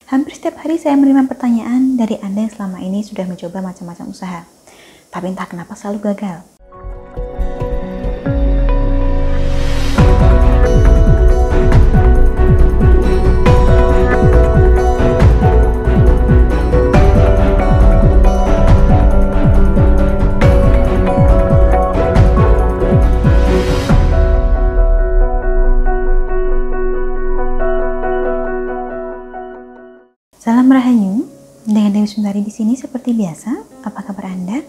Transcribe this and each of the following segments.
Hampir setiap hari saya menerima pertanyaan dari Anda yang selama ini sudah mencoba macam-macam usaha, tapi entah kenapa selalu gagal. Salam Rahayu, dengan Dewi Sundari di sini seperti biasa. Apa kabar Anda?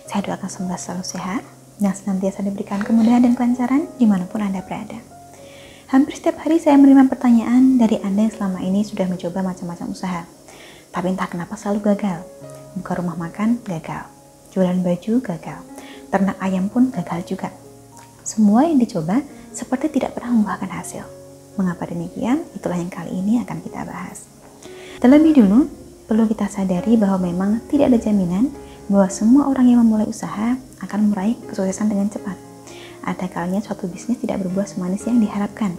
Saya doakan semoga selalu sehat dan senantiasa diberikan kemudahan dan kelancaran dimanapun Anda berada. Hampir setiap hari saya menerima pertanyaan dari Anda yang selama ini sudah mencoba macam-macam usaha, tapi entah kenapa selalu gagal. Buka rumah makan gagal, jualan baju gagal, ternak ayam pun gagal juga. Semua yang dicoba seperti tidak pernah membuahkan hasil. Mengapa demikian? Itulah yang kali ini akan kita bahas. Terlebih dulu, perlu kita sadari bahwa memang tidak ada jaminan bahwa semua orang yang memulai usaha akan meraih kesuksesan dengan cepat. Ada kalanya suatu bisnis tidak berbuah semanis yang diharapkan.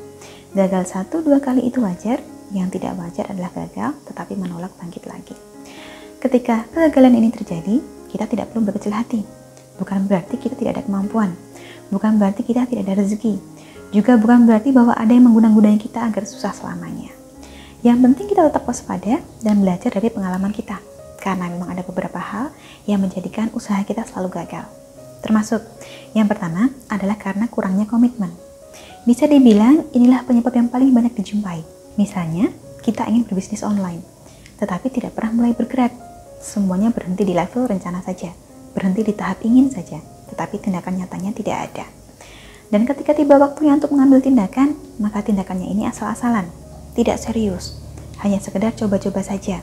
Gagal 1-2 kali itu wajar, yang tidak wajar adalah gagal tetapi menolak bangkit lagi. Ketika kegagalan ini terjadi, kita tidak perlu berkecil hati. Bukan berarti kita tidak ada kemampuan, bukan berarti kita tidak ada rezeki, juga bukan berarti bahwa ada yang mengguna-gunai kita agar susah selamanya. Yang penting kita tetap waspada dan belajar dari pengalaman kita, karena memang ada beberapa hal yang menjadikan usaha kita selalu gagal. Termasuk, yang pertama adalah karena kurangnya komitmen. Bisa dibilang inilah penyebab yang paling banyak dijumpai. Misalnya, kita ingin berbisnis online, tetapi tidak pernah mulai bergerak. Semuanya berhenti di level rencana saja, berhenti di tahap ingin saja, tetapi tindakan nyatanya tidak ada. Dan ketika tiba waktunya untuk mengambil tindakan, maka tindakannya ini asal-asalan. Tidak serius, hanya sekedar coba-coba saja.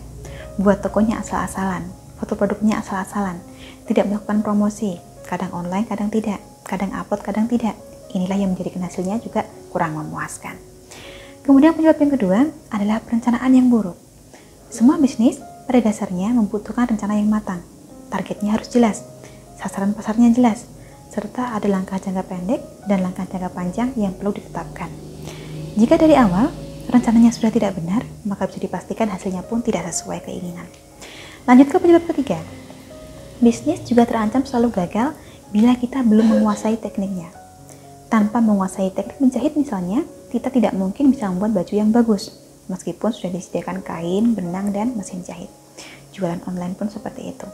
Buat tokonya asal-asalan, foto produknya asal-asalan, tidak melakukan promosi, kadang online, kadang tidak, kadang upload, kadang tidak. Inilah yang menjadikan hasilnya juga kurang memuaskan. Kemudian penyebab yang kedua adalah perencanaan yang buruk. Semua bisnis pada dasarnya membutuhkan rencana yang matang. Targetnya harus jelas, sasaran pasarnya jelas, serta ada langkah jangka pendek dan langkah jangka panjang yang perlu ditetapkan. Jika dari awal rencananya sudah tidak benar, maka bisa dipastikan hasilnya pun tidak sesuai keinginan. Lanjut ke penyebab ketiga. Bisnis juga terancam selalu gagal bila kita belum menguasai tekniknya. Tanpa menguasai teknik menjahit misalnya, kita tidak mungkin bisa membuat baju yang bagus, meskipun sudah disediakan kain, benang, dan mesin jahit. Jualan online pun seperti itu.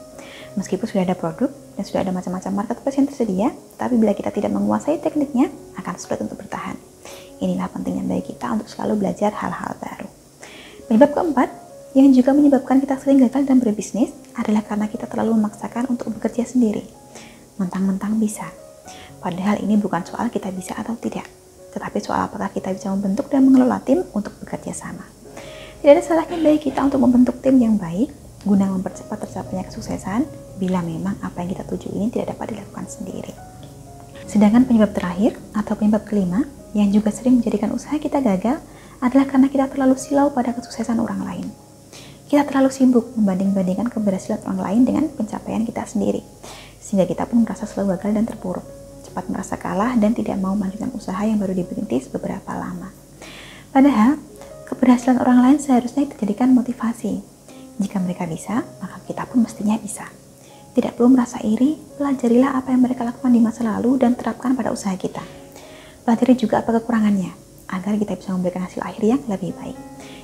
Meskipun sudah ada produk dan sudah ada macam-macam marketplace yang tersedia, tapi bila kita tidak menguasai tekniknya, akan sulit untuk bertahan. Inilah pentingnya bagi kita untuk selalu belajar hal-hal baru. Penyebab keempat, yang juga menyebabkan kita sering gagal dalam berbisnis adalah karena kita terlalu memaksakan untuk bekerja sendiri. Mentang-mentang bisa. Padahal ini bukan soal kita bisa atau tidak, tetapi soal apakah kita bisa membentuk dan mengelola tim untuk bekerja sama. Tidak ada salahnya bagi kita untuk membentuk tim yang baik, guna mempercepat tercapainya kesuksesan, bila memang apa yang kita tuju ini tidak dapat dilakukan sendiri. Sedangkan penyebab terakhir, atau penyebab kelima, yang juga sering menjadikan usaha kita gagal adalah karena kita terlalu silau pada kesuksesan orang lain. Kita terlalu sibuk membanding-bandingkan keberhasilan orang lain dengan pencapaian kita sendiri, sehingga kita pun merasa selalu gagal dan terpuruk, cepat merasa kalah dan tidak mau melanjutkan usaha yang baru dirintis beberapa lama. Padahal, keberhasilan orang lain seharusnya dijadikan motivasi. Jika mereka bisa, maka kita pun mestinya bisa. Tidak perlu merasa iri, pelajarilah apa yang mereka lakukan di masa lalu dan terapkan pada usaha kita. Pelajari juga apa kekurangannya, agar kita bisa memberikan hasil akhir yang lebih baik.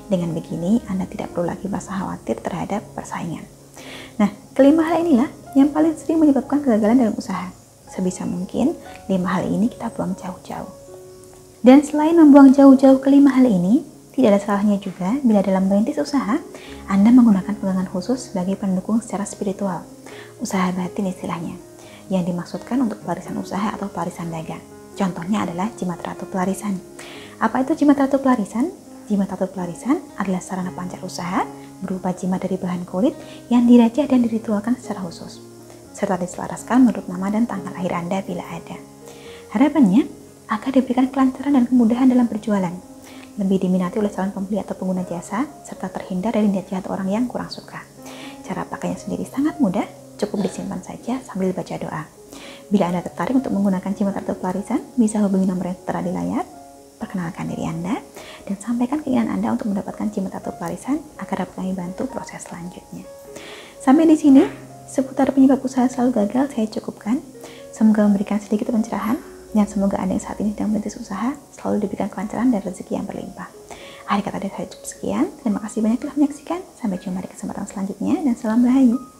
Dengan begini, Anda tidak perlu lagi merasa khawatir terhadap persaingan. Nah, kelima hal inilah yang paling sering menyebabkan kegagalan dalam usaha. Sebisa mungkin, 5 hal ini kita buang jauh-jauh. Dan selain membuang jauh-jauh kelima hal ini, tidak ada salahnya juga bila dalam merintis usaha, Anda menggunakan pegangan khusus sebagai pendukung secara spiritual. Usaha batin istilahnya, yang dimaksudkan untuk pelarisan usaha atau pelarisan dagang. Contohnya adalah jimat ratu pelarisan. Apa itu jimat ratu pelarisan? Jimat ratu pelarisan adalah sarana pancar usaha berupa jimat dari bahan kulit yang dirajah dan diritualkan secara khusus, serta diselaraskan menurut nama dan tanggal lahir Anda bila ada. Harapannya agar diberikan kelancaran dan kemudahan dalam berjualan, lebih diminati oleh calon pembeli atau pengguna jasa, serta terhindar dari niat jahat orang yang kurang suka. Cara pakainya sendiri sangat mudah, cukup disimpan saja sambil baca doa. Bila Anda tertarik untuk menggunakan jimat ratu pelarisan, bisa hubungi nomor yang tertera di layar. Perkenalkan diri Anda, dan sampaikan keinginan Anda untuk mendapatkan jimat atau pelarisan agar dapat kami bantu proses selanjutnya. Sampai di sini, seputar penyebab usaha selalu gagal saya cukupkan. Semoga memberikan sedikit pencerahan, dan semoga Anda yang saat ini sedang merintis usaha selalu diberikan kelancaran dan rezeki yang berlimpah. Akhir kata dari saya cukup sekian. Terima kasih banyak telah menyaksikan. Sampai jumpa di kesempatan selanjutnya, dan salam rahayu.